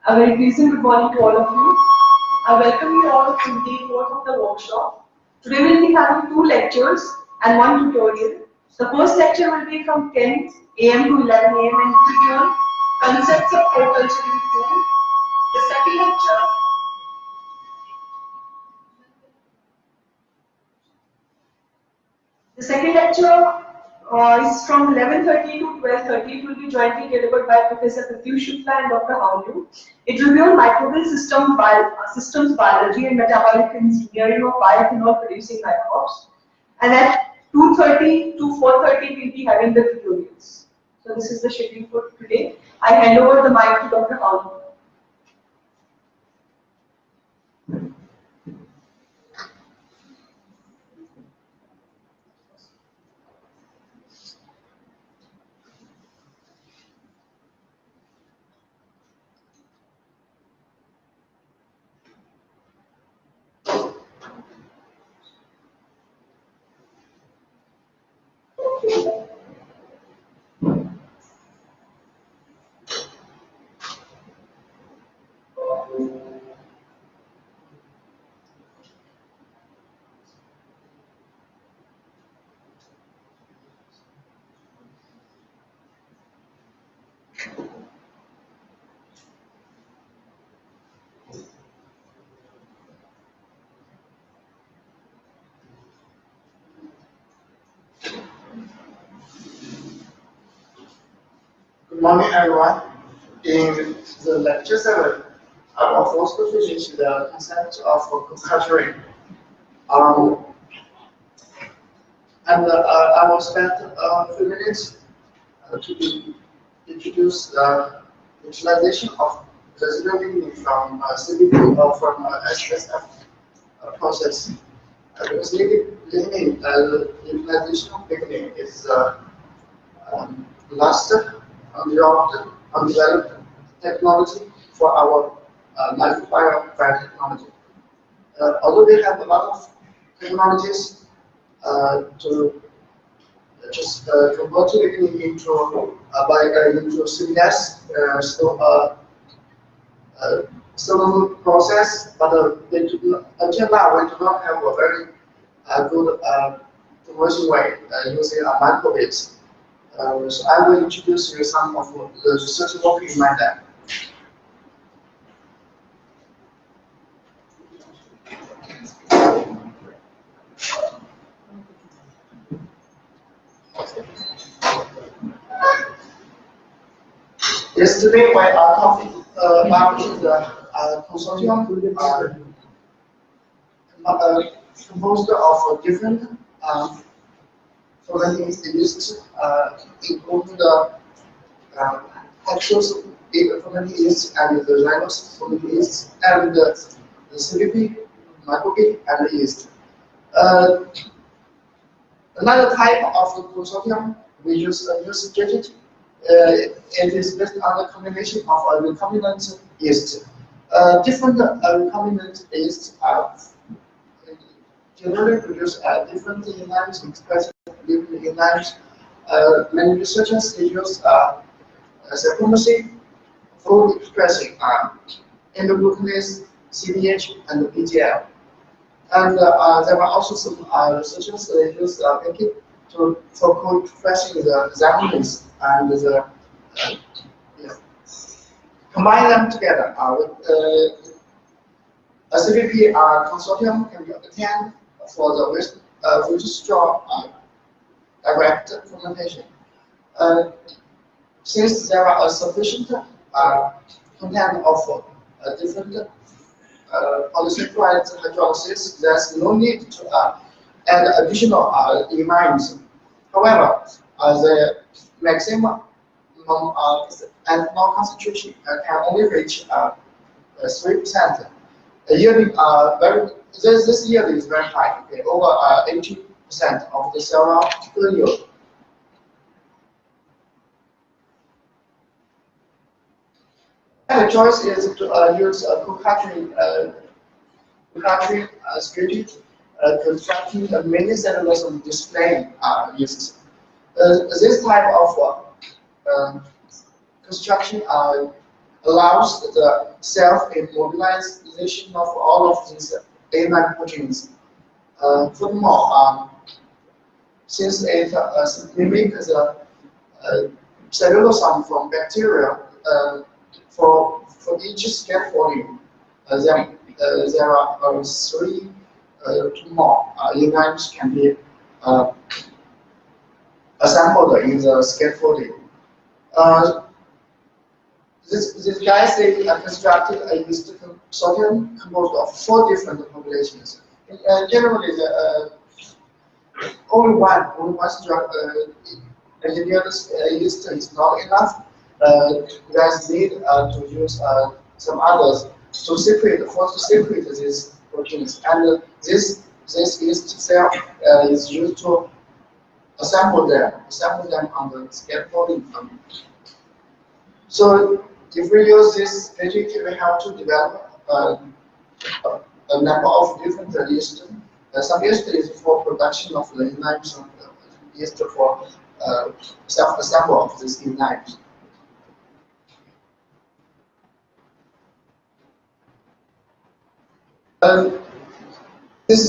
A very pleasant good morning to all of you. I welcome you all to day 4 of the workshop. Today we will be having 2 lectures and 1 tutorial. The first lecture will be from 10 AM to 11 AM and will be on concepts of co-culture in food. The second lecture is from 11:30 to 12:30. It will be jointly delivered by Professor Pratyush Shukla and Dr. Haulu. It will be on microbial systems biology and metabolic engineering of bioethanol producing microbes. And at 2:30 to 4:30 we will be having the tutorials. So this is the schedule for today. I hand over the mic to Dr. Haulu. Good morning, everyone. In the lecture 7, I will first finish the concept of co-culturing. I will spend a few minutes to introduce the utilization of residual lignin from CBP or from SSF process. Because lignin, utilization of lignin is last undeveloped technology for our modifier fat technology. Although we have a lot of technologies to just convert lignin into CBS, so process, but until now we do not have a very good conversion way using microbeads. So I will introduce you some of the research work in my lab. Yesterday, we are talking about the consortium composed of different fermenting yeasts, including the hexose fermenting yeast and the rhinose fermenting yeast and the CVP, microbead, and the yeast. Another type of the consortium we use digit. It is based on the combination of a recombinant yeast. Different recombinant yeasts generally produce different enzymes, express different enzymes. Many researchers use supremacy for expressing endoglucanase, CDH, and PGL. And there are also some researchers that use for co-expressing the xanthines and the combine them together with a CVP consortium can be obtained for the registrar direct fermentation. Since there are a sufficient content of different polysaccharide hydrolysis, there's no need to add additional enzymes. However, the maximum ethanol concentration can only reach 3%. Yielding this yield is very high, okay, over 80% of the cereal yield. And the choice is to use a co-culturing strategy, constructing a mini cellulose display yeast. This type of construction allows the self-immobilization of all of these A9 proteins. Furthermore, since it mimics the cellulosome from bacteria, for each scaffolding, there are three to more enzymes can be assembled in the scaffolding. These guys, they constructed a yeast consortium composed of 4 different populations. Generally, only one engineered yeast is not enough. You guys need to use some others to separate these proteins, and this yeast cell is used to assemble them on the scaffolding. So if we use this strategy, we have to develop a number of different yeast. Some yeast is for production of the enzymes, some yeast for self-assembly of these enzymes.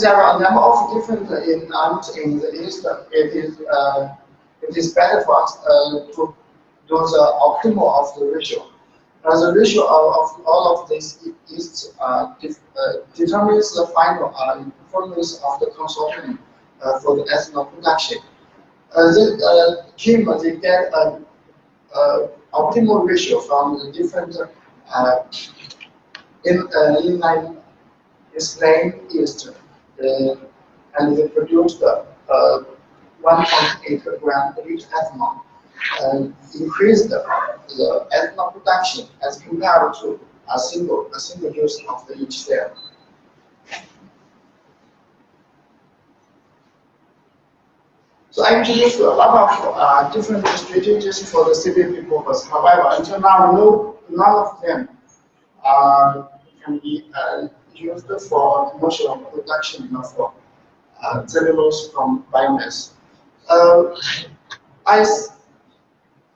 There are a number of different enzymes in the yeast. It is better for us to do the optimal of the ratio. The ratio of all of these yeasts determines the final performance of the consortium for the ethanol production. The team they get an optimal ratio from the different inline explain yeast, and they produced 1.8 gram per liter ethanol, and increased the ethanol production as compared to a single use of each cell. So I introduced a lot of different strategies for the CVP purpose. However, until now, none of them can be used for commercial production of cellulose from biomass.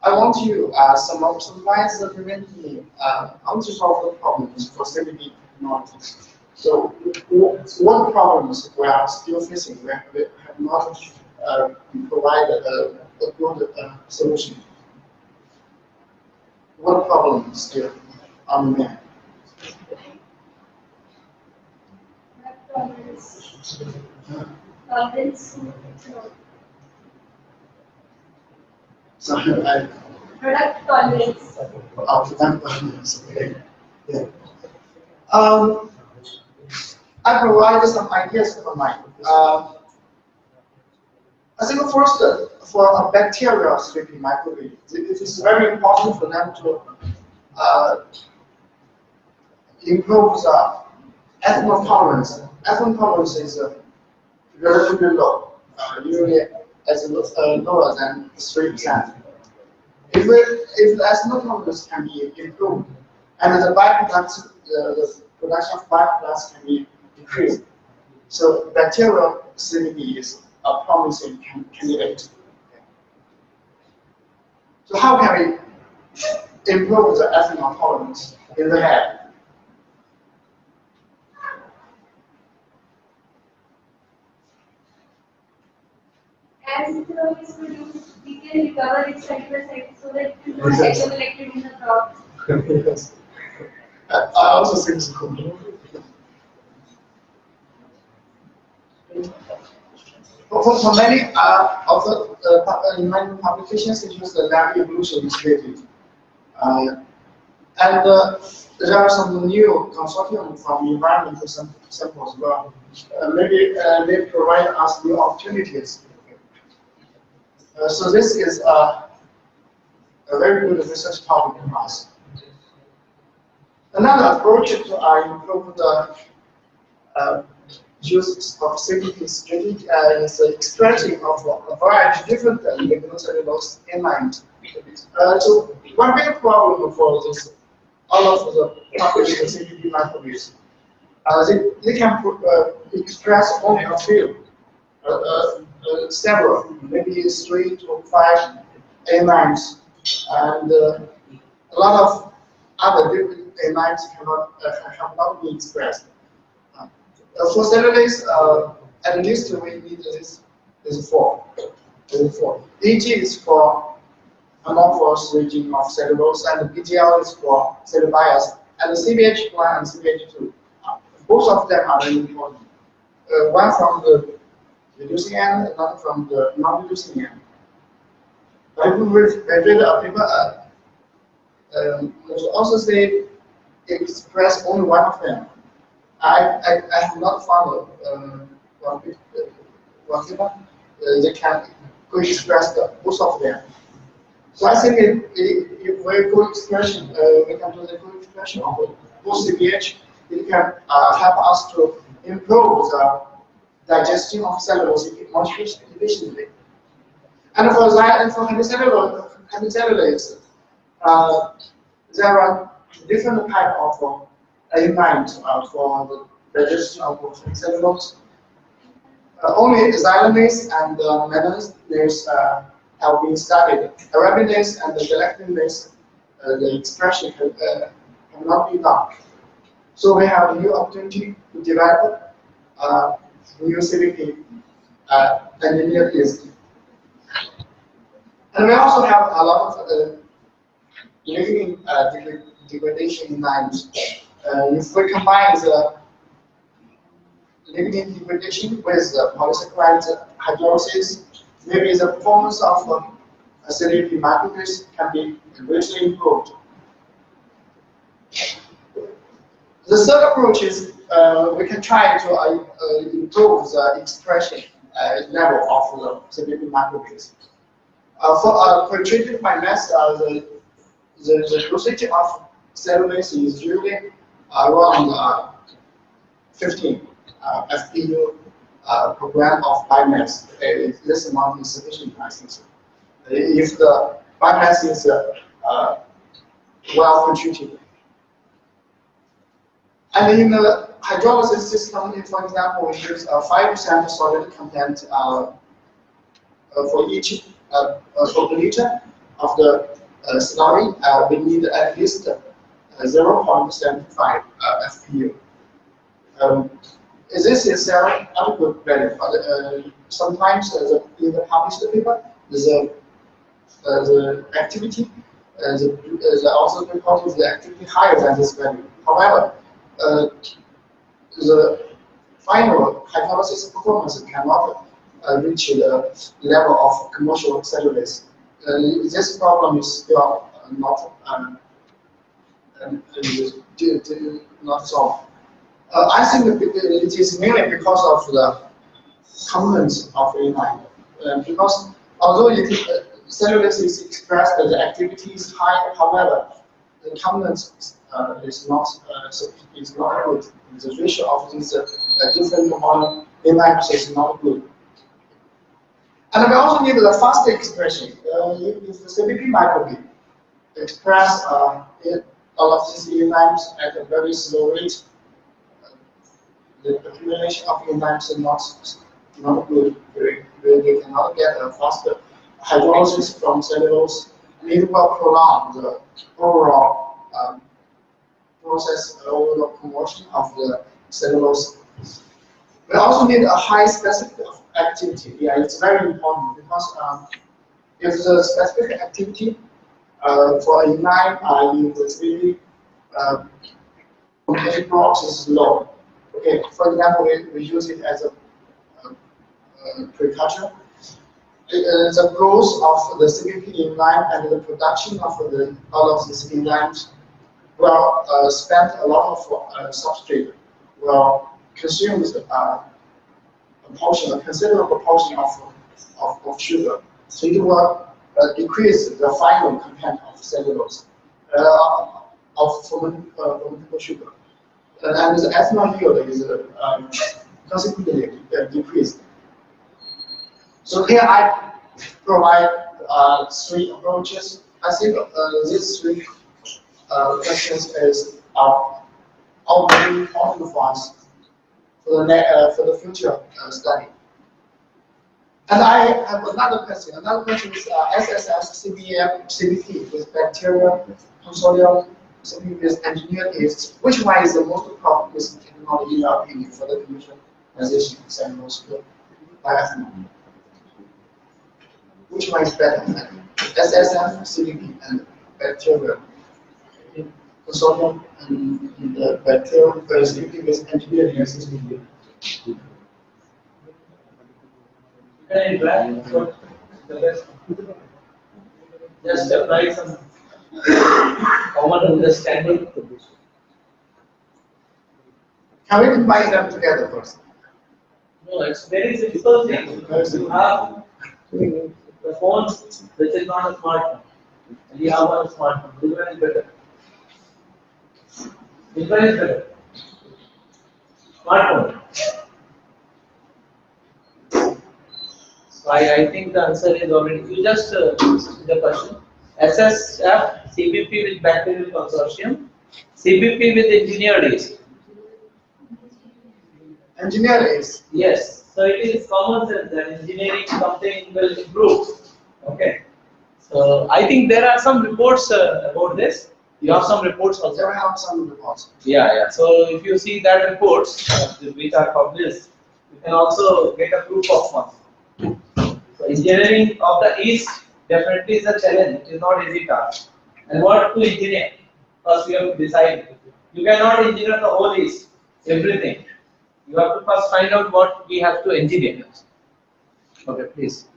I want you some slides that prevent me unresolved the problems for CVP technology. So, what problems we are still facing? We have not provided a good solution. What problems still on there? Sorry, Product tolerance. Product tolerance. Okay. Yeah. I provided some ideas for mine. I think first, for a bacterial sleeping microbial, it is very important for them to improve the ethanol tolerance. Ethanol tolerance is relatively low, usually as lower than 3%. If the ethanol tolerance can be improved, and the byproducts, the production of byproducts can be increased, so bacterial CVD is a promising candidate. So how can we improve the ethanol tolerance in the lab? As ethanol is produced, we can recover its 30% so that it will not get collected in the crop. Yes. I also think it's cool. For many of the in many publications, it uses the lab evolution strategy, and there are some new consortium from environmental samples as well. Maybe they provide us new opportunities. So this is a very good research topic for us. Another approach to improve the use of CVP strategy is extracting of a variety of different lignocellulose enzymes. So one big problem for this, all of the published CVP microbials, they can express only a few, several, maybe 3 to 5 enzymes, and a lot of other enzymes cannot be expressed. For cellulase, at least we need this four. EG is for amorphous region of cellulose, and BGL is for cell bias, and the CBH1 and CBH2. Both of them are very important. One from the reducing end, another from the non-reducing end. But if we read a paper, also say express only one of them. I have not found one paper they can co-express both of them. So I think if we co-expression, we can do the co-expression of both CPH. It can help us to improve the digestion of cellulosic molecules efficiently. And for hemicellulase, there are different types of enzymes for the digestion of hemicellulose. Only xylanase and mannose have been studied. Arabinase and galactinase, the expression cannot be done. So we have a new opportunity to develop new CVP engineered list. And we also have a lot of living degradation enzymes. If we combine the lignin degradation with polysaccharide hydrolysis, maybe the performance of CVP microgrids can be greatly improved. The third approach is we can try to improve the expression level of the CVP microgrids. For pretreated by mass, the dosage of cellulase is usually around 15 FPU per gram of biomass. This amount is sufficient, I think. If the biomass is well pretreated. And in the hydrolysis system, for example, we use 5% solid content for each per liter of the slurry. We need at least 0.75 FPU. This is an adequate value, but sometimes in the published paper, the activity also reported the activity higher than this value. However, the final hydrolysis performance cannot reach the level of commercial cellulase. This problem is still not solved. I think it is mainly because of the components of enzyme. Because although cellulase is expressed, the activity is high. However, the components is not good. The ratio of these different component enzymes is not good. And we also need the faster expression. If the CVP microbe express all of these enzymes at a very slow rate, the accumulation of enzymes is not good. We cannot get a faster hydrolysis from cellulose. It will prolong the overall process, overall conversion of the cellulose. We also need a high specific activity. Yeah, it's very important because if the specific activity for a enzyme in the 3D blocks is low. Okay, for example, we use it as a precursor. The growth of the CVP enzyme and the production of all of these enzymes will spend a lot of substrate, will consume a considerable portion of sugar. So it will decrease the final content of cellulose, of fermentable sugar. And the ethanol yield is consequently decreased. So here I provide 3 approaches. I think these 3 questions are very important for us for the future study. And I have another question. Another question is SSS, CBF, CBT with bacterial consortium CPP-based engineered yeast, which one is the most promising technology in your opinion for the commercialization of cellulosic ethanol? Which one is better? SSF, CPP, and bacterial consortium and the bacterial CPP-based engineered yeast. Can I try? The best. Just apply some common understanding. Can we combine them together first? No, it's very simple thing. You have the phone which is not a smartphone, and you have one smartphone. Which one is better? Which one is better? Smartphone. So I think the answer is already. You just the question. SSF, CBP with bacterial consortium, CBP with engineered yeast. Engineered yeast. Yes. So it is common sense that engineering something will improve. Okay. So I think there are some reports about this. You have some reports also. There have some reports. Yeah. So if you see that reports which are published, you can also get a proof of one. So engineering of the yeast definitely is a challenge. It is not easy task. And what to engineer? First we have to decide. You cannot engineer the whole yeast, everything. You have to first find out what we have to engineer. Okay, please.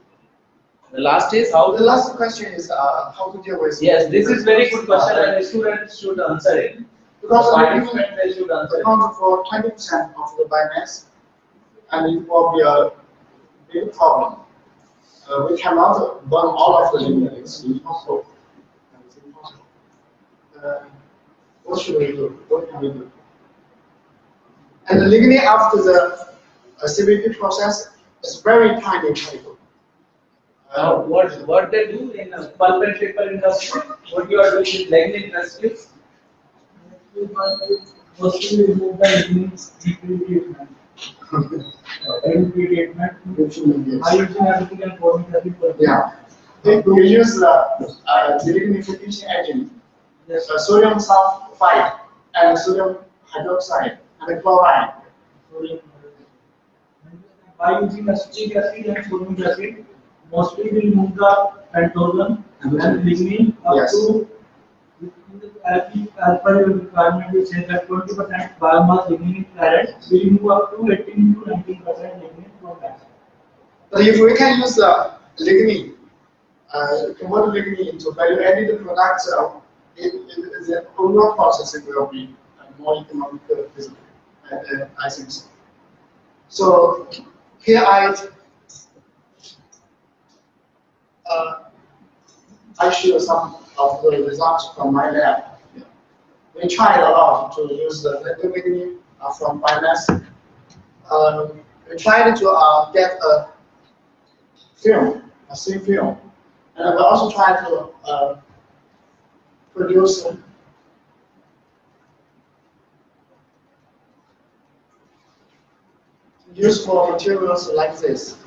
The last is how. The last question is how to deal with. Yes, this is very good question, and students should answer it. Because Participants they should answer it. account for 20% of the biomass, and it will be a big problem. We cannot burn all of the lignin. It's impossible. What should we do? What can we do? And the lignin after the CVP process is very tiny particle. What they do in pulp and paper industry? What you are doing in lignin residues? Mostly remove the lignins treatment. Treatment. I use everything and forming everything. Yeah. We use the lignification agent, sodium sulfide and sodium hydroxide and chloride. By using acetic acid and sodium acid, mostly we remove the pentosone and lignin up Yes. to as per your requirement. We say that 20% biomass lignin in claret, we remove up to 18 to 19% lignin from that. But if we can use the lignin, convert lignin into value-added products, the overall process will be more economical, I think so. So here I show some of the results from my lab. We tried a lot to use the lignin from biomass. We tried to get a film, a thin film, and we also tried to produce useful materials like this.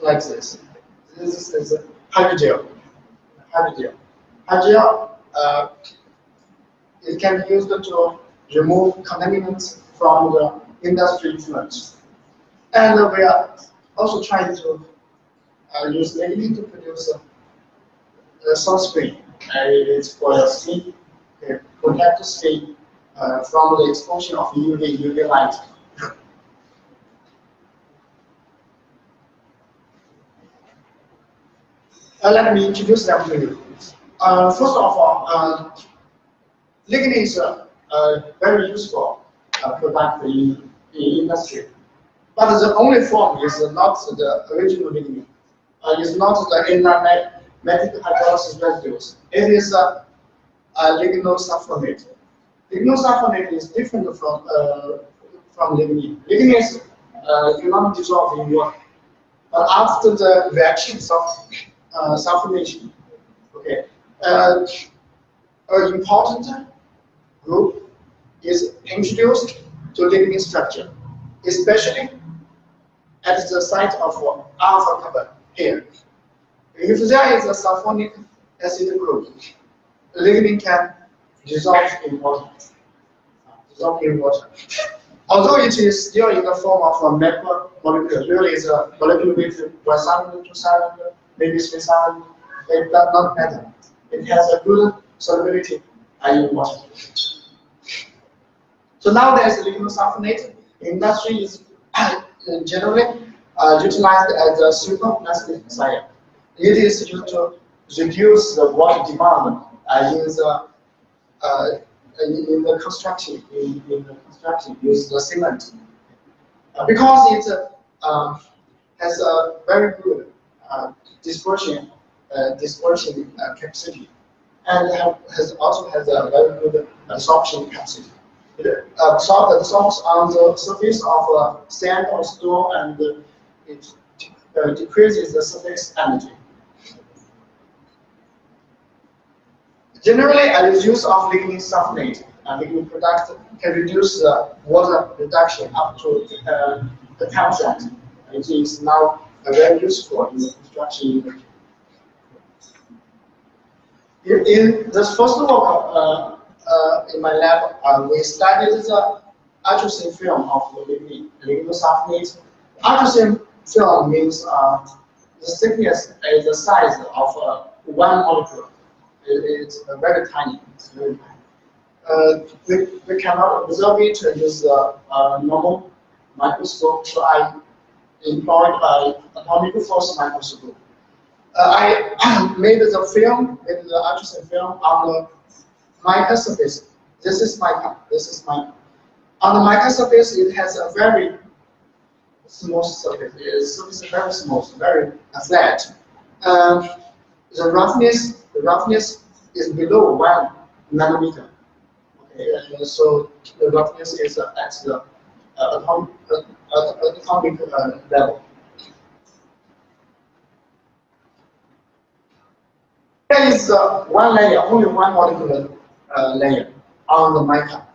This is hydrogel. Hydrogel, it can be used to remove contaminants from the industry effluents. And we are also trying to use lignin to produce a sunscreen. It's for the skin, protect the skin from the exposure of UV light. Let me introduce them to you. First of all, lignin is a very useful product in industry. But the only form is not the original lignin. It's not the enzymatic hydrolysis residues. It is a lignosulfonate. Lignosulfonate is different from lignin. Lignin is cannot dissolve in water. But after the reactions of sulfonation, okay, an important group is introduced to lignin structure, especially at the site of alpha carbon here. If there is a sulfonic acid group, lignin can dissolved in water. Dissolved in water. Although it is still in the form of a macromolecule, really is a molecule with 1 cell, 2 cell, maybe 3 cell, it does not matter. It has a good solubility in water. So now there's lignosulfonate. Industry is generally utilized as a superplastic sire. It is used to reduce the water demand in the construction, use the cement. Because it has a very good dispersion capacity, and also has a very good absorption capacity. It absorbs on the surface of sand or stone, and it decreases the surface energy. Generally, the use of lignosulfonate liquid product can reduce the water reduction up to 10%. It is now very useful in the construction industry. In this first work in my lab, we studied the ultracine film of the lignosulfonate. Ultracine film means the thickness is the size of one molecule. It's very tiny. It's very tiny. We cannot observe it using the normal microscope, so I employed an atomic force microscope. I made the film, made the ultracine film on the mica surface. This is mica. This is mica. On the mica surface, it has a very smooth surface. It's very smooth, very flat. The roughness is below 1 nanometer. Okay, so the roughness is at the atomic level. There is one layer, only one molecular layer on the mica.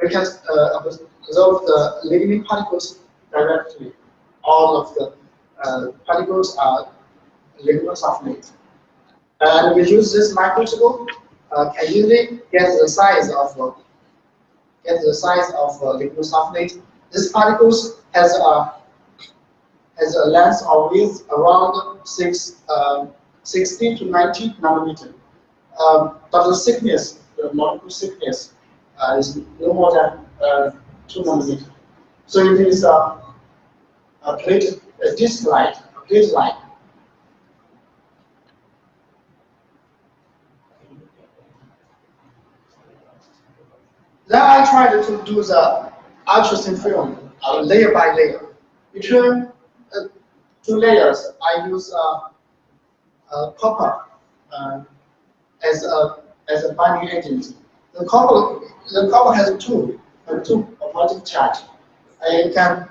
We can observe the lignin particles directly. All of the particles are lignosulfonate. And we use this microscope can easily get the size of lignosulfonate. This particles has a length or width around 60 to 90 nanometer. But the thickness, the molecule thickness, is no more than 2 nanometer. So it is a disc like. Then I tried to do the ultracine film layer by layer. Between 2 layers, I use copper as a binding agent. The copper has two positive charge. I can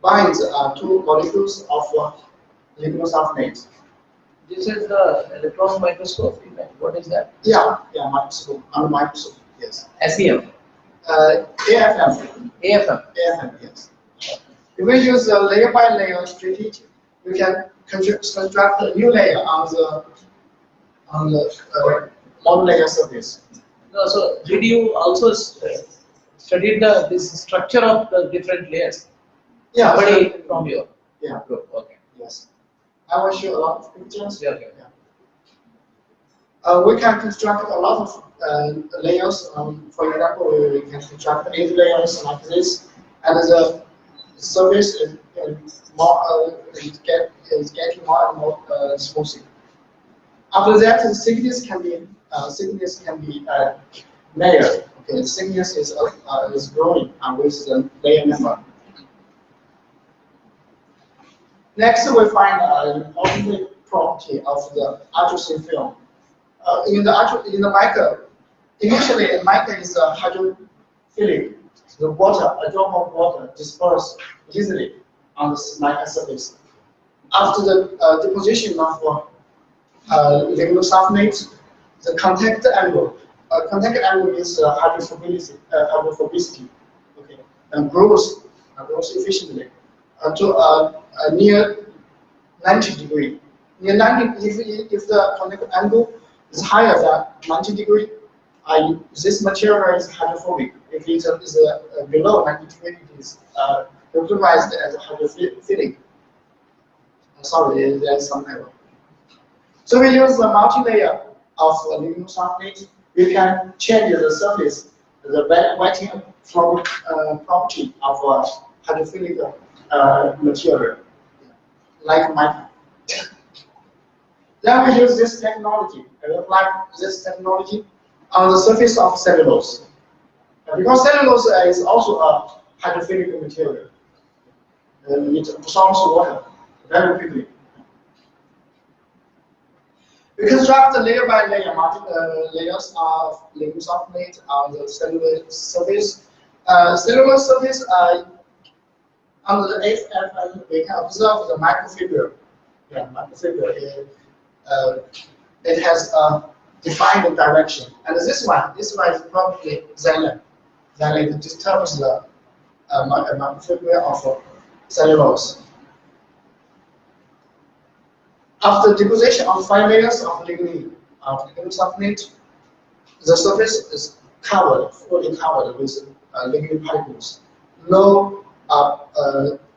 bind 2 molecules of lignosulfonate. This is the electron microscope. What is that? Yeah, microscope. On the microscope, yes. SEM. AFM. AFM. AFM, yes. If we use a layer by layer strategy, we can construct a new layer on the monolayer surface. No, so did you also study this structure of the different layers? Yeah. Somebody from your group. Okay. Yes. I will show a lot of pictures. Yeah. Okay. We can construct a lot of layers. For example, we can construct 8 layers like this, and the surface is getting more and more smooth. After that, the thickness can be layered. Okay, the thickness is growing with the layer number. Next, we find an important property of the ultracine film. In the mica, initially the mica is hydrophilic. The water, a drop of water, disperses easily on the mica surface. After the deposition of lignosulfonate, the contact angle is hydrophobicity, okay, and grows efficiently to near 90 degree. Near 90, if the contact angle is higher than 90 degree, this material is hydrophobic. If it is below 90 degree, it is characterized as hydrophilic. Sorry, there's some error. So we use the multi-layer of lignosulfonate. We can change the surface, the wetting property of hydrophilic material, like mica. Then we use this technology and apply this technology on the surface of cellulose. Because cellulose is also a hydrophilic material. It absorbs water very quickly. We construct layer by layer layers of lignosulfonate on the cellulose surface. Cellulose surface under the FFM, we can observe the microfiber. Yeah, microfiber. It has a defined direction, and this one is probably xylem. Xylem disturbs the microfiber of cellulose. After deposition of 5 layers of lignosulfonate, the surface is fully covered with lignin particles. No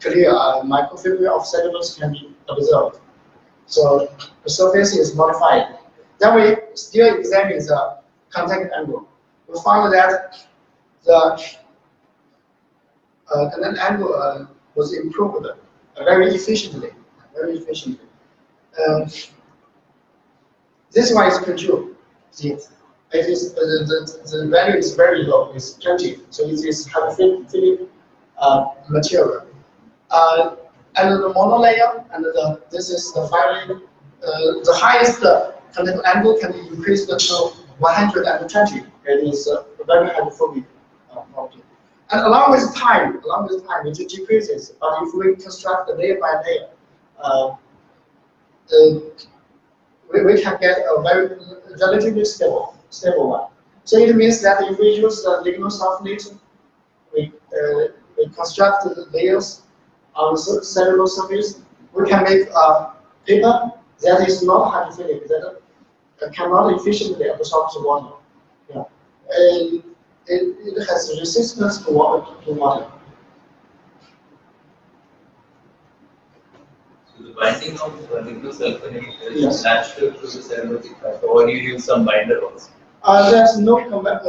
clear microfiber of cellulose can be observed. So the surface is modified. Then we still examine the contact angle. We found that the contact angle was improved very efficiently. This one is control. It is the value is very low. It's 20, so it is hydrophilic material. And the monolayer, and this is the finally the highest contact angle can be increased to 120. It is a very hydrophobic property. And along with time, it decreases. But if we construct the layer by layer, we can get a very relatively stable one. So it means that if we use the lignosulfonate, we construct the layers on the cellulose surface, we can make a paper that is not hydrophilic, that cannot efficiently absorb the water. Yeah. It has resistance to water. So the binding of lignosulfonate is Yes. natural to the cellulosic fiber, or you use some binder also? There's no covalent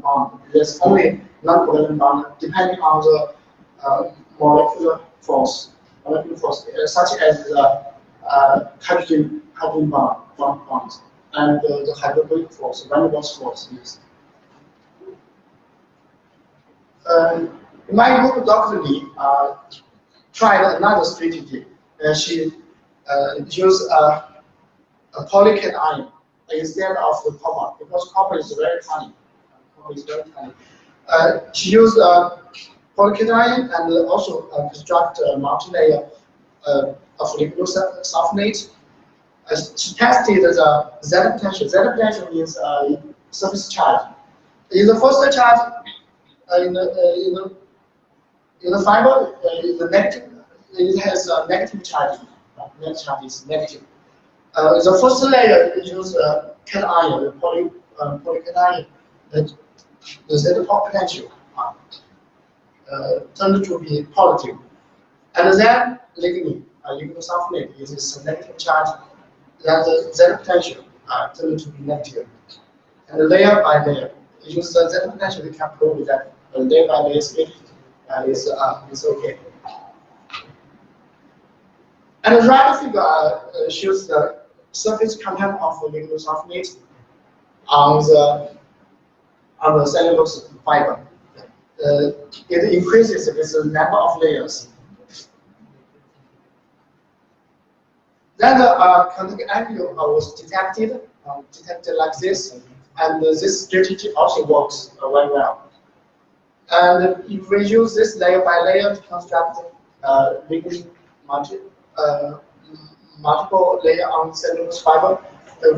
bond. There's only non-covalent bond, depending on the molecular force, such as the hydrogen bond and the hydrophilic force, van der Waals force. Yes. My group, Dr. Lee, tried another strategy. She used a polycation instead of the copper, because copper is very tiny. She used polycation and also construct a multi-layer of lignosulfonate. She tested the Z potential. Z potential means surface charge. In the first charge, in the fiber, the negative, it has a negative charge. Net charge is negative. The first layer uses cation, the polycation, the Z potential turned to be positive. And then lignosulfonate uses a negative charge, then the Z potential turned to be negative. And layer by layer, use the Z potential, we can prove that layer by layer is okay. And the right figure shows the surface content of the lignosulfonate on the cellulose fiber. It increases with the number of layers. Then the contact angle was detected like this, and this strategy also works very well. And if we use this layer by layer to construct multiple layer on cellulose fiber,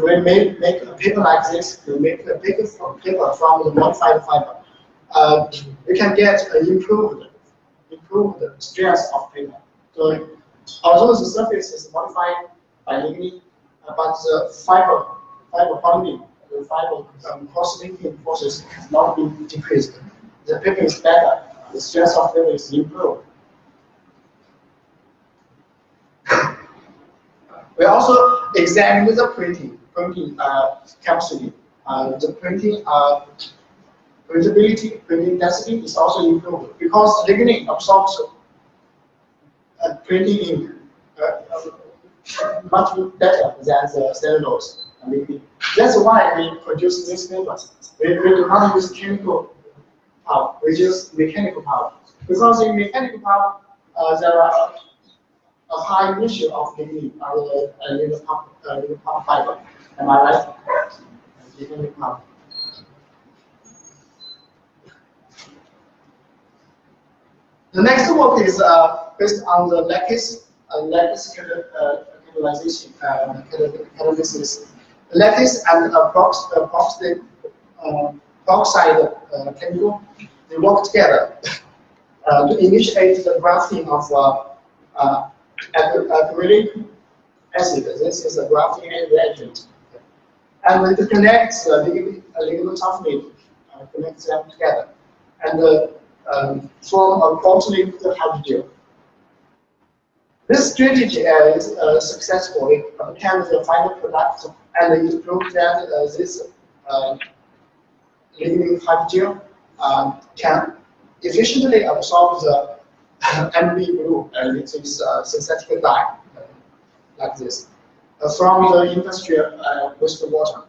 we make a paper like this. We make a paper from the modified fiber. We can get an improved strength of paper. So although the surface is modified by lignin, but the fiber bonding, the fiber cross-linking forces has not been decreased. The paper is better. The strength of paper is improved. We also examined the printing capacity. The printing printability, printing density is also improved because lignin absorbs printing ink much better than the cellulose. That's why we produce these papers. We do not use chemical power, we use mechanical power. Because in mechanical power, there are a high ratio of lignin in the pulp fiber. Am I right? Mechanical power. The next work is based on the lattice catalysis. Lattice and peroxide chemical, they work together to initiate the grafting of acrylic acid. This is a grafting reagent. And it connects lignosulfonate, connects them together, and form a cross-linked hydrogel. This strategy is successful. It obtains the final product, and it proves that this lignin hydrogel can efficiently absorb the MDU, which is synthetic dye, like this, from the industrial wastewater.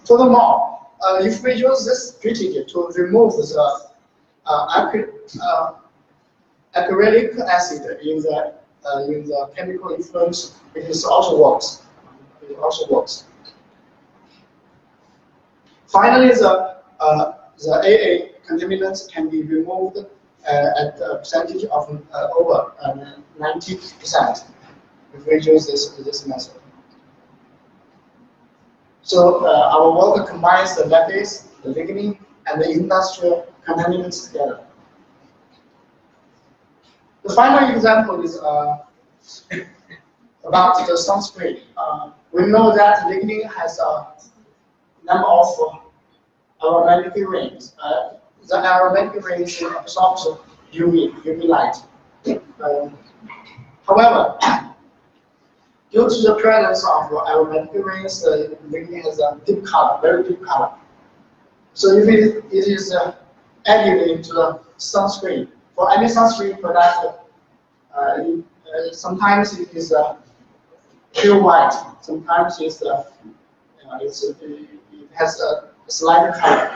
Furthermore, if we use this strategy to remove the acrylic acid in the chemical influence, it also works. It also works. Finally, the AA contaminants can be removed at a percentage of over 90% if we use this method. So our work combines the lattice, the lignin, and the industrial contaminants together. The final example is about the sunscreen. We know that lignin has a number of aromatic rings. The aromatic rings absorbs UV light. However, due to the presence of aromatic rings, the lignin has a deep color, very deep color. So if it is added into the sunscreen, for any sunscreen product, sometimes it is pure white, sometimes it has a slight color,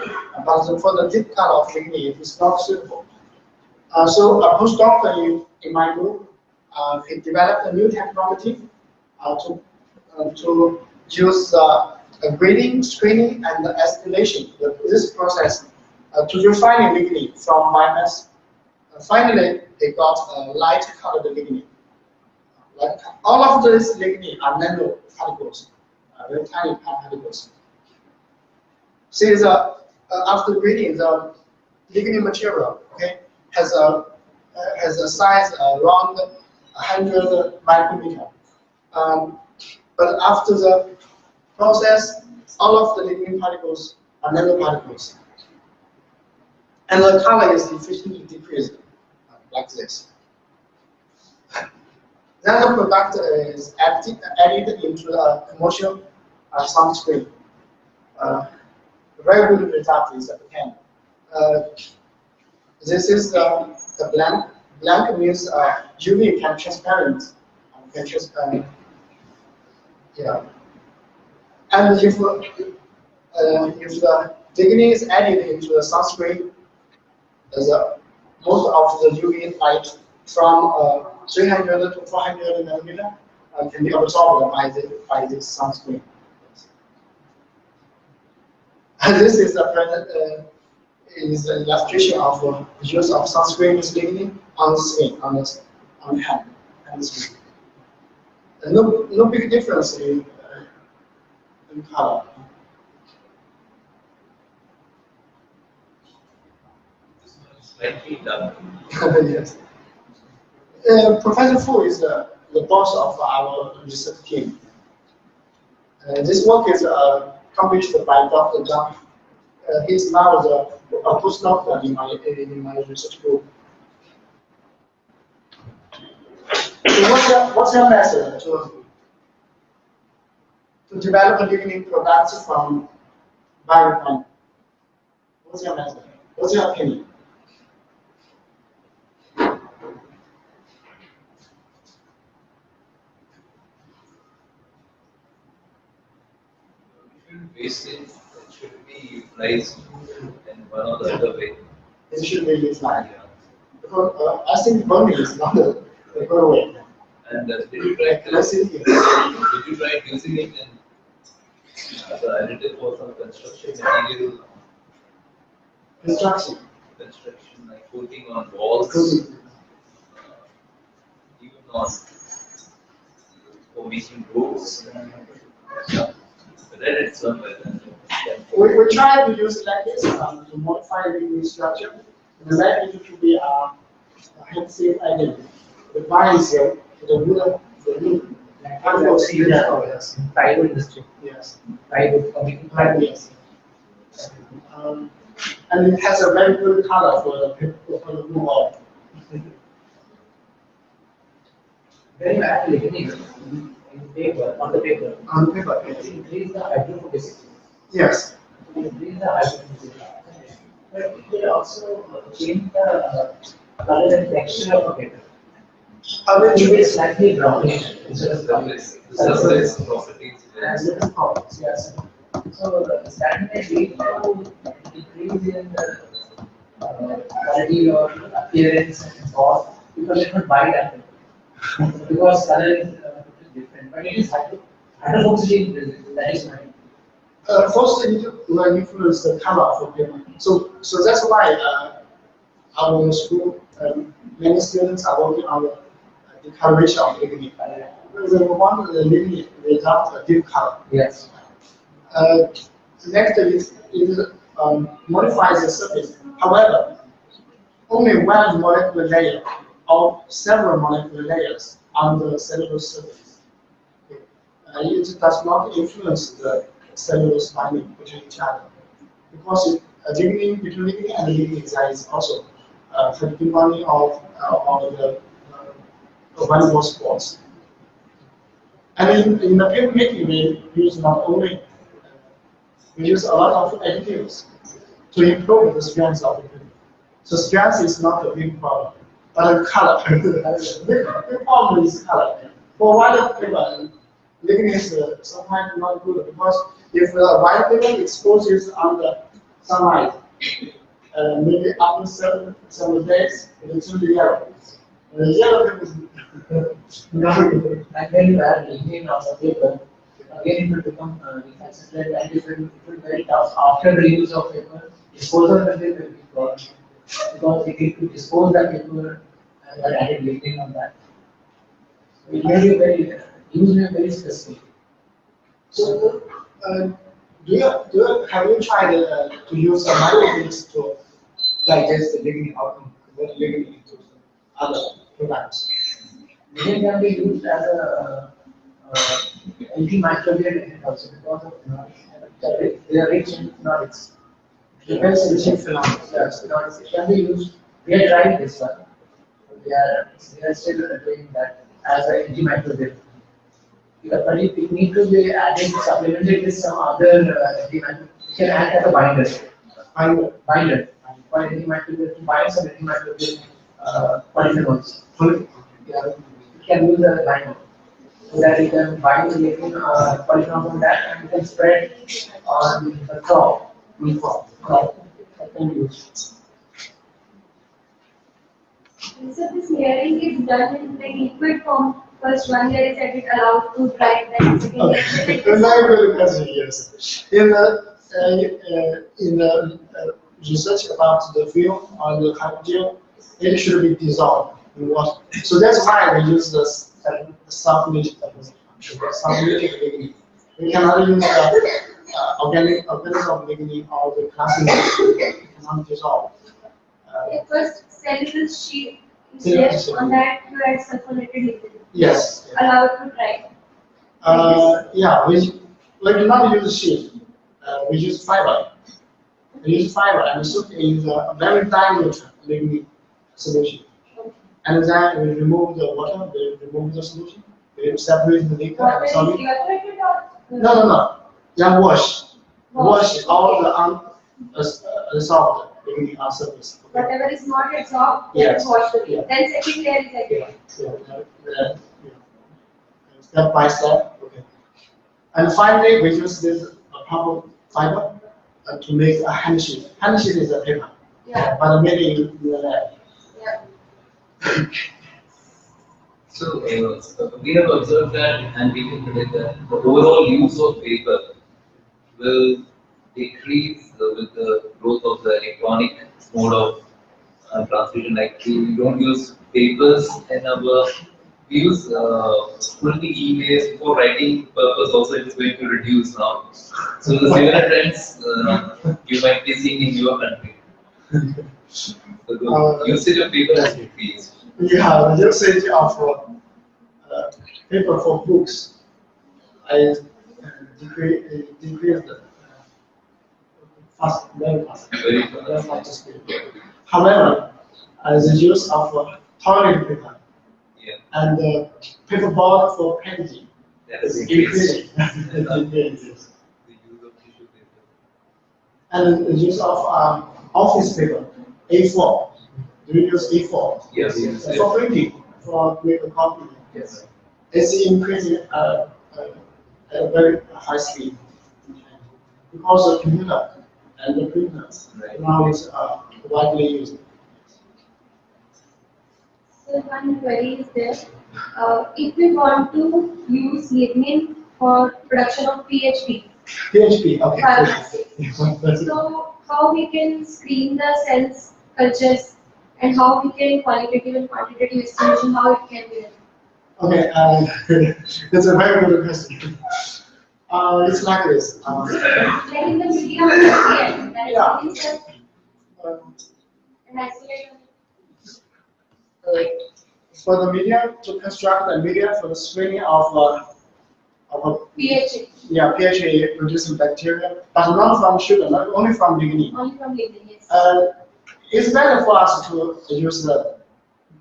but for the deep color of lignin, it is not suitable. So a postdoc in my group, he developed a new technology to use grading, screening, and acetylation. This process to refine lignin from biomass. Finally, they got a light colored lignin. All of these lignin are nano particles, very tiny particles. See, after grading, the lignin material, okay, has a size around 100 micrometer. But after the process, all of the lignin particles are nanoparticles. And the color is efficiently decreased, like this. Then the product is added into a commercial sunscreen. Very good result is obtained. This is the blank. Blank means UV can transparent. Yeah. And if the lignin is added into the sunscreen, most of the UV light from 300 to 400 nanometer can be absorbed by this sunscreen. And this is an illustration of the use of sunscreen with lignin on the screen, on the hand, and the screen. And no big difference in color. Slightly dark. Yes. Professor Fu is the boss of our research team. This work is completed by Dr. Zhang. He's now a postdoc in my research group. So what's your method to develop lignin products from biorefinery? What's your method? What's your opinion? Wastage should be utilized in one or the other way. It should be utilized. Because I think burning is not the good way. And did you try using it in as an additive for some construction material? Construction, Like coating on walls, even on for making roads. Read it somewhere. we try to use like this to modify the structure. The left it should be a head-safe identity. The bar is here, the wood, Yes. Private industry. yes. Private community. Yes. And it has a very good color for the blue wall. Very badly, in paper, on the paper. On paper, It increase the hydrophobicity. yes. Increase the hydrophobicity. But it will also change the color and texture of the paper. It will be slightly brownish instead of brownish. Surface properties. And little problems, yes. So that may lead to increase in the quality or appearance and cost. People may not buy that paper. Because color is different. But it is hydrophobicity, that is mine. First, you need to influence the color of the paper. So that's why our school, many students are working on the coloration of lignin. We want the lignin without a deep color. Yes. Next is modifies the surface. However, only one molecular layer or several molecular layers on the cellulose surface. It does not influence the cellulose binding between each other because lignin between lignin and lignin there is also connecting bonding of the valuable spots. And in the paper making, we use not only we use a lot of additives to improve the strength of the paper. So strength is not a big problem, but the color. The big problem is color. For white paper, lignin is sometimes not good because if the white paper exposes under sunlight, maybe after several days, it will turn yellow. The yellow paper is not good. And when you add lignin on the paper, again it will become recalcitrant and it will be very tough after the use of paper. Disposal will be very problem because you need to dispose the paper and then added lignin on that. So it may be very very specific. So, have you tried to use a microbeads to digest the lignin out and convert lignin into other products? Lignin can be used as a antimicrobial agent also because of they are rich in phenolics. Depends rich in phenolics. Yes, phenolics. It can be used. We have tried this one. We are still doing that as an antimicrobial. But it needs to be added, supplemented with some other antimicrobial. You can add as a binder. Binder. For antimicrobial, to bind some antimicrobial polyphenols. Yeah, you can use a binder. So that you can bind the polyphenol on that and you can spread on the crop. That can be used. So this layering is done in like liquid form. First one layer is added allowed to dry, then second layer is like The very question, yes. In the research about the film on the hydrogel, it should be dissolved in water. So that's why we use the sublimation lignin. We cannot use the organism lignin or the classic lignin. It cannot dissolve. first cellulose sheet is there, on that you add sulfonated liquid. Yes. allowed to try? Yeah, we do not use sheet. We use fiber. We use fiber and soak in a very dilute liquid solution. And then we remove the water, we remove the solution, we separate the liquid Water and is solid. evaporated or? No. Then wash all the unresolved liquid on surface. Whatever is not absorbed, Yes. then wash the Yeah. Then second layer is added. Yeah. Step by step. Okay. And finally, we use this purple fiber to make a handsheet. Handsheet is a paper, Yeah. but made in the lab. Yeah. So we have observed that, and we can predict that the overall use of paper will decrease with the growth of the electronic mode of transmission. Like we don't use papers in our, we use only emails for writing purpose. Also, it is going to reduce now. So the similar trends you might be seeing in your country. So the usage of paper has decreased. Yeah, the usage of paper for books I decreased fast, very fast. Very fast. Very fast speed. However, the use of toilet paper Yeah. and paperboard for packaging That is is increased. increasing. The use of tissue paper. And the use of office paper, A4. Do you use A4? Yes, yes. For printing, for make a copy. Yes. It's increasing at a very high speed because the computer and the printers Right. now is widely used. So one query is there. If we want to use lignin for production of PHP, PHP, okay. Biomass. So how we can screen the cells cultures and how we can qualitative and quantitative estimation, how it can be done? Okay, that's a very good question. It's like this. Like in the medium of GIAN, that is Yeah. in cell Um, and isolation. for the media, to construct the media for the screening of PHP, PHA producing bacteria, but not from sugar, not only from lignin. only from lignin, yes. It's better for us to use the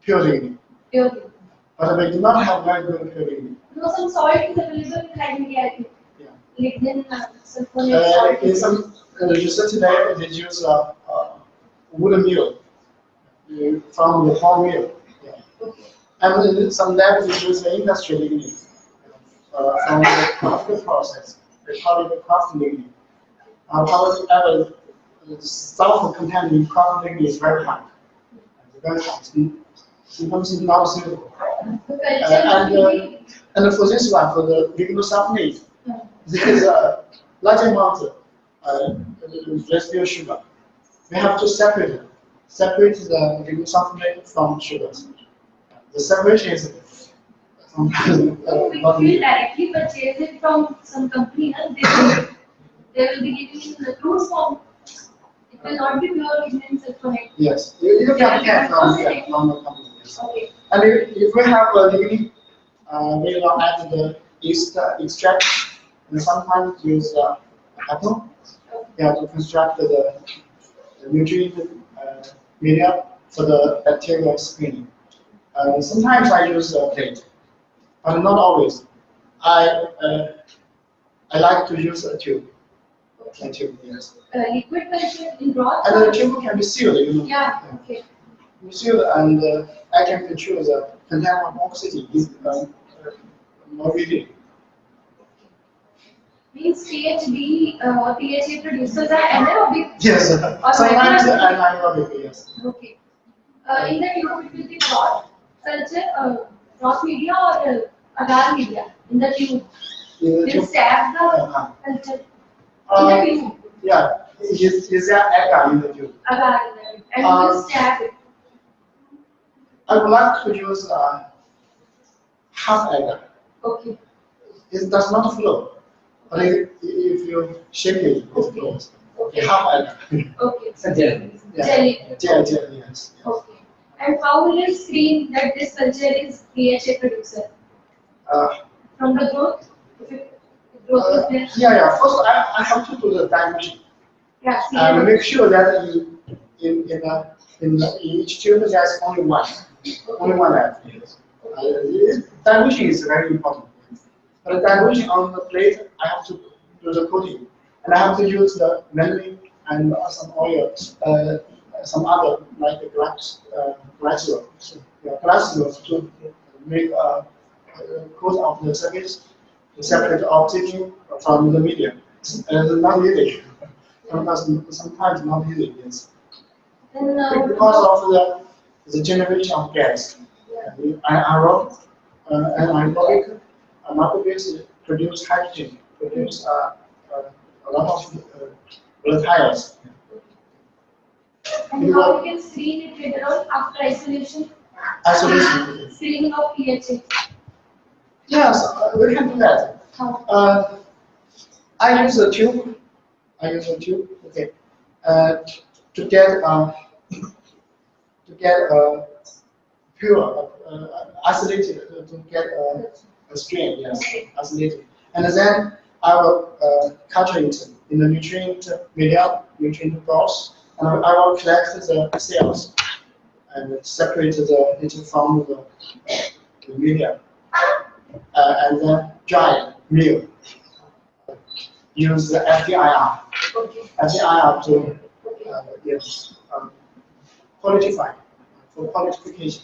pure lignin, Pure. but we do not have very good pure lignin. No, some salt is available in high media, I think. Yeah. Lignin, sulfonate salt. In some research today, they use wooden mill from the whole mill. Yeah. Okay. And in some labs, they use the industry lignin from the craft process. They call it the craft lignin. However, the sulfur content in craft lignin is very high. Very high. Sometimes it's not suitable. The culture will be And for this one, for the lignosulfonate, there is a large amount of residual sugar. We have to separate the lignosulfonate from sugars. The separation is sometimes we not will needed. directly purchase it from some company, and they will be giving in the crude form. It will not be pure lignin sulfonate. Yes, you can get from the company. Yes. Okay. And if we have a lignin, we will add the yeast extract and sometimes use apple to construct the nutrient media for the bacterial screening. Sometimes I use a plate, but not always. I like to use a tube. A tube, yes. Liquid culture in broth. And the tube can be sealed, you know. Yeah. Okay. Sealed, and I can control the content of oxygen is more readily. Means PhD, PHA producers are anaerobic. Yes, sometimes anaerobic, yes. Okay. In the tube, it will be broth culture, broth media or agar media in the tube. In the Will tube, stab the culture in the tube. yeah, is there agar in the tube? Agar in the tube. And will stab it. I would like to use half agar. Okay. It does not flow, but if you shake it, it flows. Okay. Half agar. Okay. It's a gel. Yeah. Jelly. Jelly, yes. Okay. And how will you screen that this culture is PHA producer? From the growth? If growth is there? Yeah. First, I have to do the dimension. Yeah, And make sure that in each tube there's only one lab. Dilution is very important. But dilution on the plate, I have to do the coating, and I have to use the vanillin and some oil, some other like the glycerol to make a coat of the surface to separate the oxygen from the medium. And not easy. Sometimes not easy. Yes. Because of the generation of gas, anaerobic microbials produce hydrogen, produce a lot of volatiles. And how we can screen it later on after isolation? Isolation. Screening of pH. Yes, we can do that. How? I use a tube. Okay, to get pure, isolated, to get a strain, yes, isolated. And then I will culture it in the nutrient broth, and I will collect the cells and separate it from the media, and then dry mill. Use the FDIR. FDIR to qualify for qualification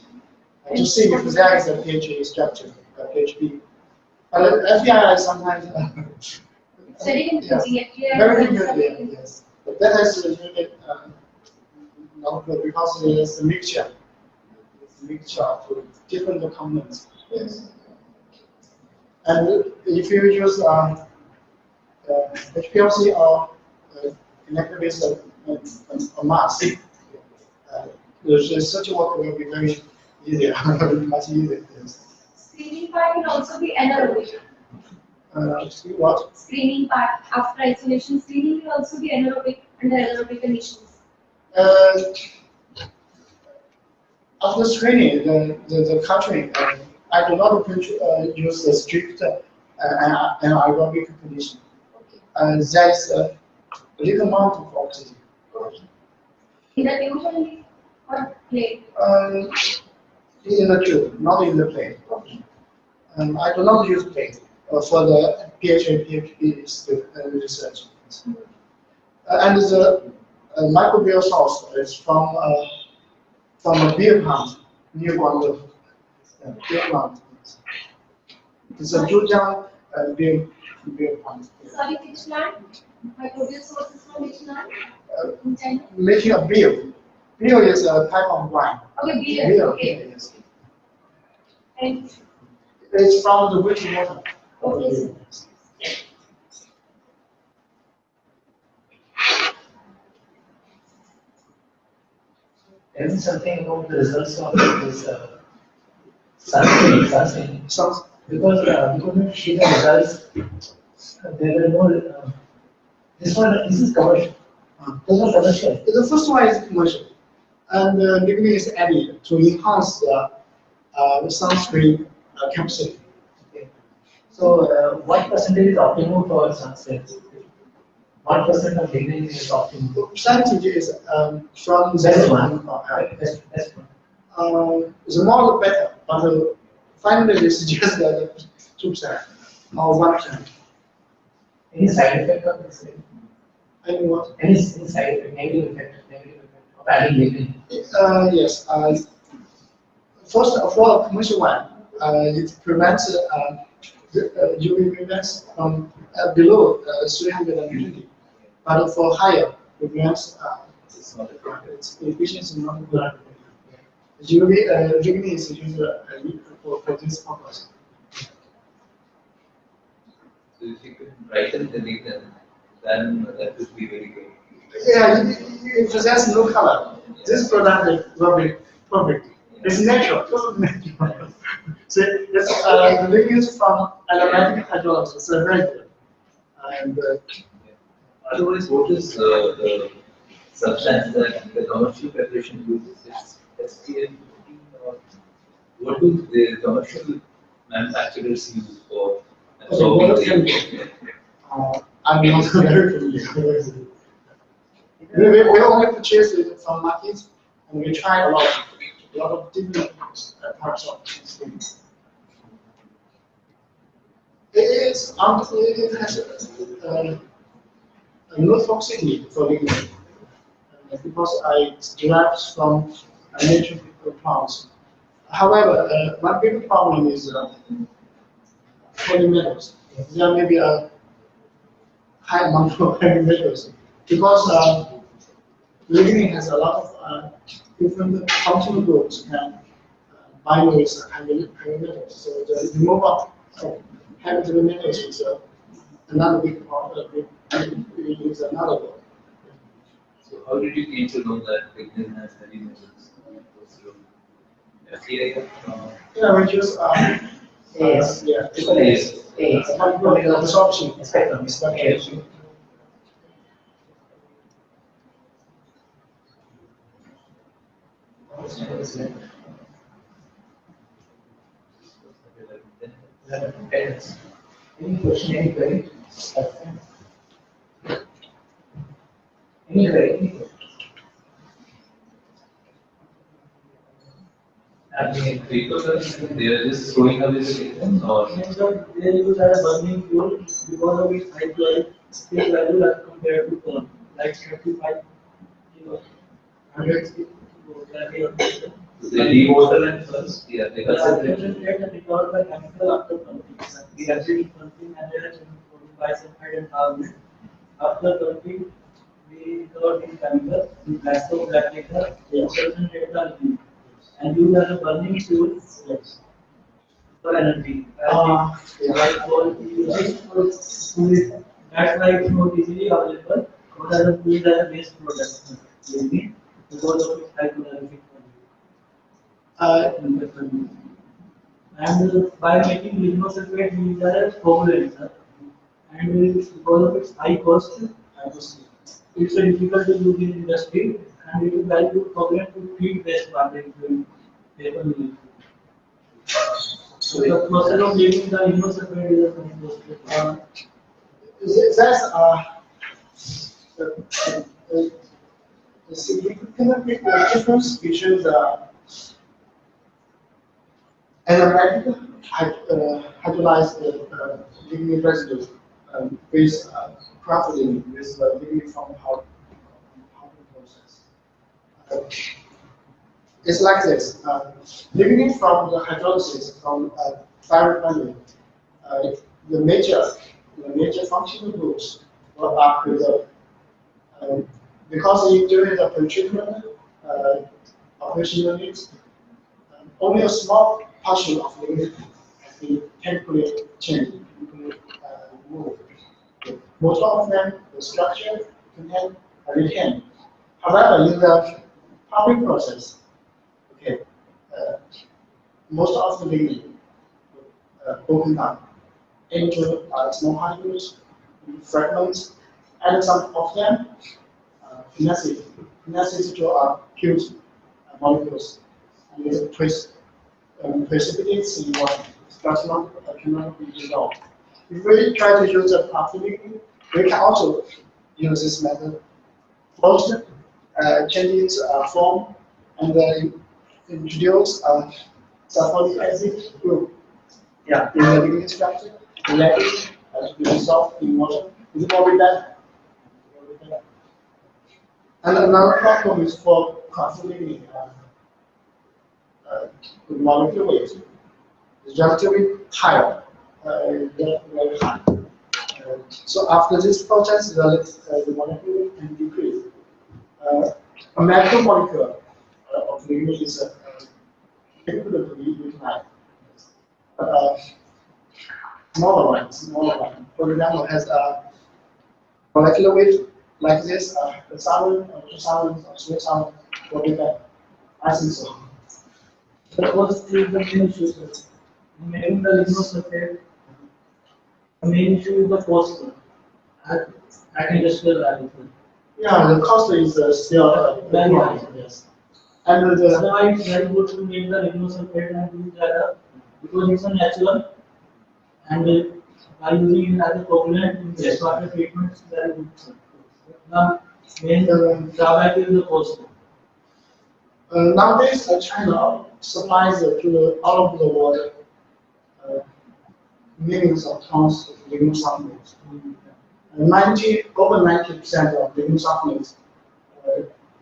to see if there is a pH structure, a pH. But FDIR is sometimes Very confusing. very confusing. Yes, but that is really not good because it is a mixture. It's a mixture of different components. Yes. And if you use HPLC or connected with a mask, such work will be very easier, much easier. Yes. Screening part can also be anaerobic. What? Screening part after isolation, screening will also be anaerobic under anaerobic conditions. After screening, the culturing, I do not use the strict anaerobic condition. There is a little amount of oxygen. In the tube only or plate? In the tube, not in the plate. I do not use plate for the pH and pH research. And the microbial source is from a beer plant near Guangdong. Beer plant. It's a Zhejiang beer plant. Sorry, which plant? Microbial sources from which plant? In China? Making a beer. Beer is a type of wine. Okay, beer. Okay. Yes. And It's from the witch water. okay, sir. Tell me something about the results of this sunscreen. Because we couldn't see the results. There were no. This is commercial. This is commercial. The first one is commercial, and lignin is added to enhance the sunscreen capacity. Okay. So, what percentage is optimum for sunscreen? What percent of lignin is optimum? Percentage is from Best 0 one. to Best one. the more the better, but finally they suggest that 2% or 1%. Any side effect of this? And what? Any side effect, negative effect of adding lignin? Yes. First, for a commercial one, it prevents UV prevents from below 320. But for higher, it prevents its efficiency not good. UV lignin is used for this purpose. So if you could brighten the lignin, then that would be very good. Yeah, if there's no color, this product will be perfect. It's natural, totally natural. So it's the lignins from aromatic hydrolysis, so very good. And Otherwise, what is the substance that the commercial preparation uses? It's SPF 15 or what do the commercial manufacturers use for Okay, what absorbing can I'm not very familiar. We only purchase it from markets, and we try a lot of different parts of these things. It has no toxicity for living because it derives from natural plants. However, one big problem is heavy metals. There may be a high amount of heavy metals because lignin has a lot of different functional groups and binaries and heavy metals. So the removal of heavy metals is another big problem. Is another one. So how did you came to know that lignin has heavy metals? Was through FDA? Yeah, we just Yes. yeah, Yes. absorption. Spectrum. Any question, any query? Any query? People they are just throwing away the lignin or They use as a burning fuel because of its high chloride steel value as compared to coal, like 25 kilos, 100 kilos. they dewater and first, yeah, they concentrate. Concentrate and recover by chemical after pumping. We actually pumping and there is bisulfide and carbonate. After pumping, we recover the chemical, we blasto, black liquor, concentrate the liquid, and use as a burning fuel for energy. Like coal, we use it for food. That's why it's not easily available, but as a food as a waste product, maybe because of its high calorific content. And by making lignosulfate, we use as a formulation, and because of its high cost, it's a difficult to use in industry, and it is very good problem to treat waste water in paper mill. So the process of making the lignosulfate is a process. There's a significant difference between the anaerobic hydrolyzed lignin residue with craftling with lignin from pumping process. It's like this. Lignin from the hydrolysis from biorefinery, the major functional groups are preserved. Because during the pretreatment operation units, only a small portion of lignin has been chemically changed, moved. Most of them, the structure contain retained. However, in the pumping process, okay, most of the lignin broken down into small particles, fragments, and some of them finesse to huge molecules, and they precipitates in water. Plasma cannot be dissolved. If we try to use a lignin, we can also use this method. First, change its form and introduce sulfuric acid group. Yeah, in the lignin structure, let it be dissolved in water. It will be better. And another problem is for conforming the molecule weight. It's relatively higher, very high. So after this process, the molecule can decrease. A macromolecule of lignin is difficult to be utilized. Smaller one, for example, has a molecular weight like this, the salmon, or 2,000, or 3,000 will be better. I think so. The first is the main issue, sir. In making the lignosulfate, the main issue is the cost at industrial level. Yeah, the cost is still Very high. yes. And That's why it's very good to make the lignosulfate and use that because it's a natural and by using it as a coagulant in wastewater treatment is very good. The main drawback is the cost. Nowadays, China supplies to all over the world millions of tons of living supplements. 90% of living supplements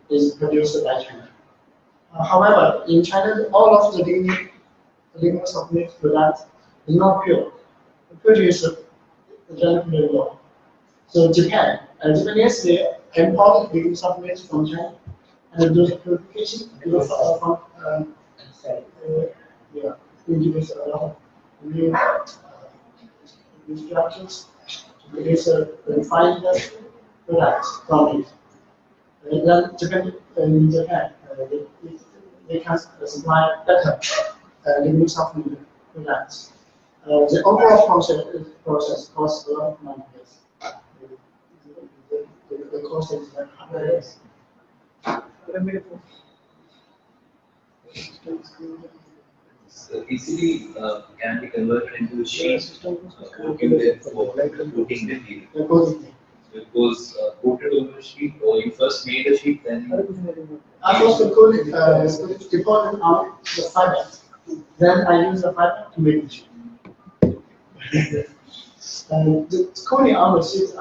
is produced by China. However, in China, all of the living supplement products is not pure. The purity is relatively low. So Japanese they import living supplements from China, and those purification from introduce a lot of new instructions to produce refined products from it. And then in Japan, they can supply better living supplement products. The overall process costs a lot of money. The cost is like $100. Easily can be converted into a sheet coated for coating the field. So it goes coated over a sheet, or you first made a sheet, then I first coated deposit on the fiber. Then I use the fiber to make the sheet. The coating on the sheet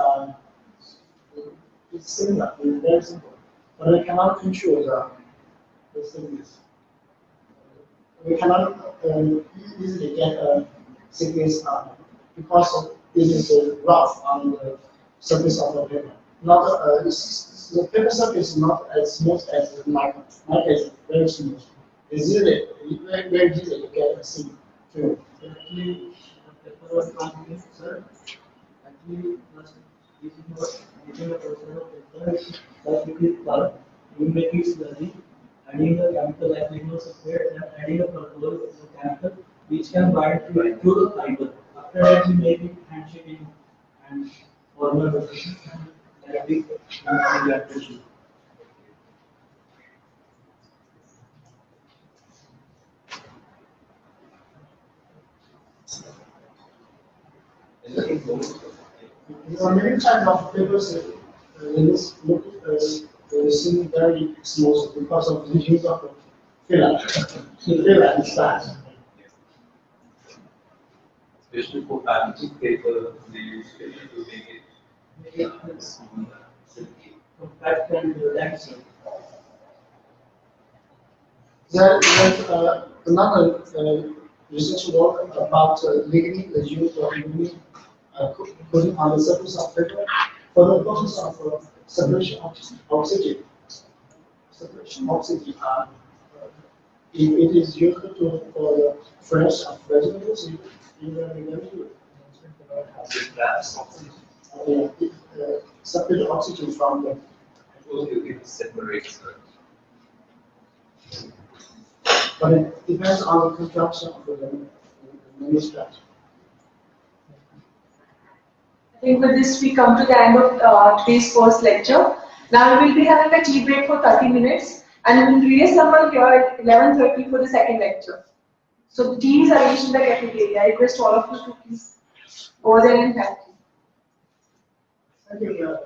it's similar, it's very simple, but I cannot control the thickness. We cannot easily get a thickness because it is rough on the surface of the paper. Not the paper surface is not as smooth as the mica. Mica is very smooth. It's easy, very easy to get a thin film. Actually, the paper was not sir. Actually, this is not making a process of paper, but it is color. You make it slowly, adding the chemical like sulfate and adding a control of the chemical which can bind to the fiber. After that, you make it handshaking and formal rotation and that big reaction. There are many types of papers seem very smooth because of the use of filler. Filler and starch. especially for packaging paper, they use filler to make it smooth, silky. Compact and relaxing. There's another research work about lignin, the use of lignin coating on the surface of paper for the process of separation of oxygen. Separation of oxygen. It is used for the fresh of vegetables. You separate oxygen from the. It separates. But it depends on the construction of the manuscript. I think with this we come to the end of today's first lecture. Now we will be having a tea break for 30 minutes and we will reassemble here at 11:30 for the second lecture. So the tea is arranged in the cafeteria. I request all of you to please go there and thank you. Thank you.